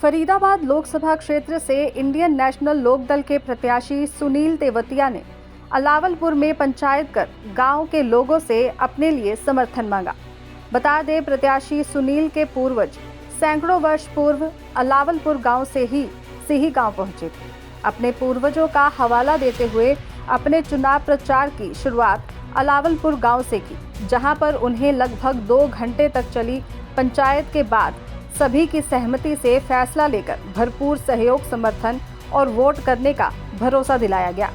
फरीदाबाद लोकसभा क्षेत्र से Indian national Lokdal के प्रत्याशी सुनील तेवतिया ने अलावलपुर में पंचायत कर गांव के लोगों से अपने लिए समर्थन मांगा। बता दें, प्रत्याशी सुनील के पूर्वज सैकड़ों वर्ष पूर्व अलावलपुर गांव से ही सिही गांव पहुंचे थे। अपने पूर्वजों का हवाला देते हुए अपने चुनाव प्रचार की शुरुआत अलावलपुर गांव से की, जहां पर उन्हें लगभग 2 घंटे तक चली पंचायत के बाद सभी की सहमति से फैसला लेकर भरपूर सहयोग, समर्थन और वोट करने का भरोसा दिलाया गया।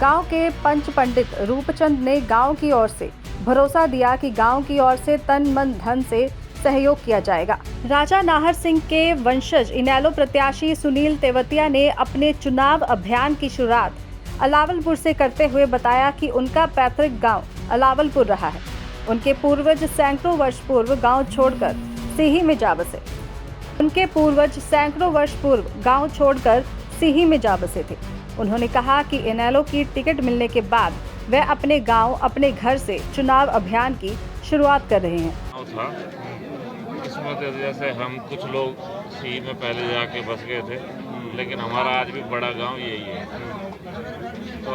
गांव के पंच पंडित रूपचंद ने गांव की ओर से भरोसा दिया कि गांव की ओर से तन मन धन से सहयोग किया जाएगा। राजा नाहर सिंह के वंशज इनेलो प्रत्याशी सुनील तेवतिया ने अपने चुनाव अभियान की शुरुआत अलावलपुर से करते हुए बताया कि उनका पैतृक गांव अलावलपुर रहा है। उनके पूर्वज सैकड़ों वर्ष पूर्व गांव छोड़कर सिही में जा बसे। में जा बसे थे। उन्होंने कहा कि इनेलो की टिकट मिलने के बाद वह अपने गांव, अपने घर से चुनाव अभियान की शुरुआत कर रहे हैं। इसमें जैसे हम कुछ लोग सिही में पहले जाके बस गए थे, लेकिन हमारा आज भी बड़ा गांव यही है। तो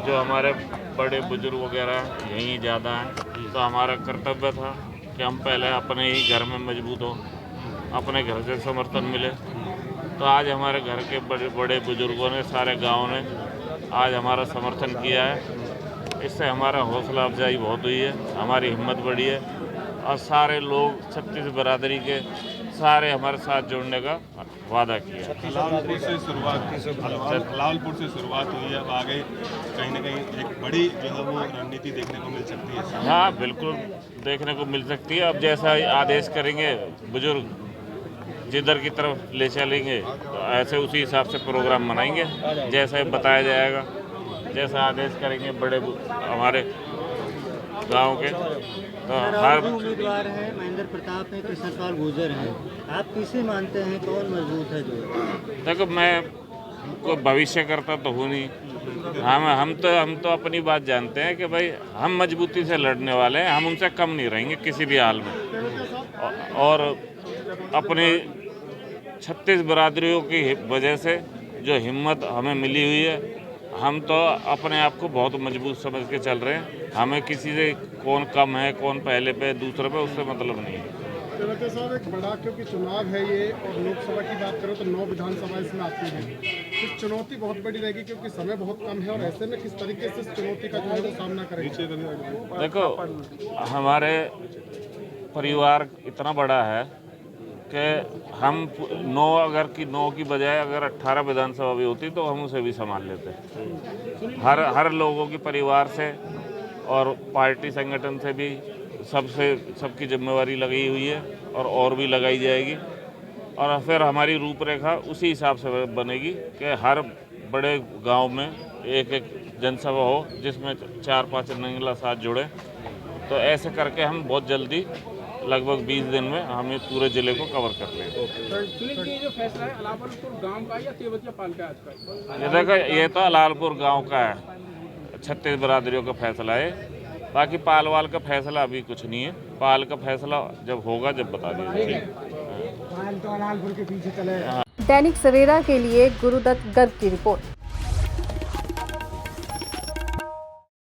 जो हमारे बड़े बुजुर्ग वगैरह यहीं ज़्यादा हैं, तो हमारा कर्तव्य था कि हम पहले अपने ही घर में मजबूत हो, अपने घर से समर्थन मिले। तो आज हमारे घर के बड़े बड़े बुजुर्गों ने, सारे गांव ने आज हमारा समर्थन किया है। इससे हमारा हौसला अफजाई बहुत हुई है, हमारी हिम्मत बढ़ी है और सारे लोग 36 बरादरी के सारे हमारे साथ जुड़ने का वादा किया। अलावलपुर से शुरुआत हुई है, अब आगे कहीं ना कहीं एक बड़ी जो है वो रणनीति देखने को मिल सकती है। हाँ, बिल्कुल देखने को मिल सकती है। अब जैसा आदेश करेंगे बुजुर्ग, जिधर की तरफ ले चलेंगे, तो ऐसे उसी हिसाब से प्रोग्राम बनाएंगे, जैसा बताया जाएगा, जैसा आदेश करेंगे बड़े हमारे गांव के। तो हर उम्मीदवार हैं, महेंद्र प्रताप हैं, कृष्णपाल गुर्जर हैं, आप किसे मानते हैं, कौन मजबूत है? जो देखो, मैं कोई भविष्य करता तो हूँ नहीं। हम तो अपनी बात जानते हैं कि भाई हम मजबूती से लड़ने वाले हैं, हम उनसे कम नहीं रहेंगे किसी भी हाल में। और अपनी 36 बरादरियों की वजह से जो हिम्मत हमें मिली हुई है, हम तो अपने आप को बहुत मजबूत समझ के चल रहे हैं। हमें किसी से कौन कम है, कौन पहले पे, दूसरे पे, उससे मतलब नहीं है। तेवतिया साहब, एक बड़ा क्योंकि चुनाव है ये, और लोकसभा की बात करो तो 9 विधानसभा इसमें आती है, तो चुनौती बहुत बड़ी रहेगी क्योंकि समय बहुत कम है। और ऐसे में किस तरीके से इस चुनौती का जो है वो सामना करेंगे? देखो, हमारे परिवार इतना बड़ा है कि हम 9 की बजाय अगर 18 विधानसभा भी होती तो हम उसे भी संभाल लेते। हर लोगों की परिवार से और पार्टी संगठन से भी सबकी जिम्मेवारी लगी हुई है और भी लगाई जाएगी। और फिर हमारी रूपरेखा उसी हिसाब से बनेगी कि हर बड़े गांव में एक जनसभा हो, जिसमें 4-5 महिला साथ जुड़े। तो ऐसे करके हम बहुत जल्दी, लगभग 20 दिन में हम ये पूरे जिले को कवर कर लेंगे। सुनील जी, जो फैसला है अलावलपुर गांव का या तेवतिया पाल का आज का? ये देखो, ये तो अलावलपुर गांव का है, 36 बरादरियों का फैसला है। बाकी पाल वाल का फैसला अभी कुछ नहीं है। पाल का फैसला जब होगा, जब बता दीजिए। दैनिक सवेरा के लिए गुरुदत्त गर्ग की रिपोर्ट।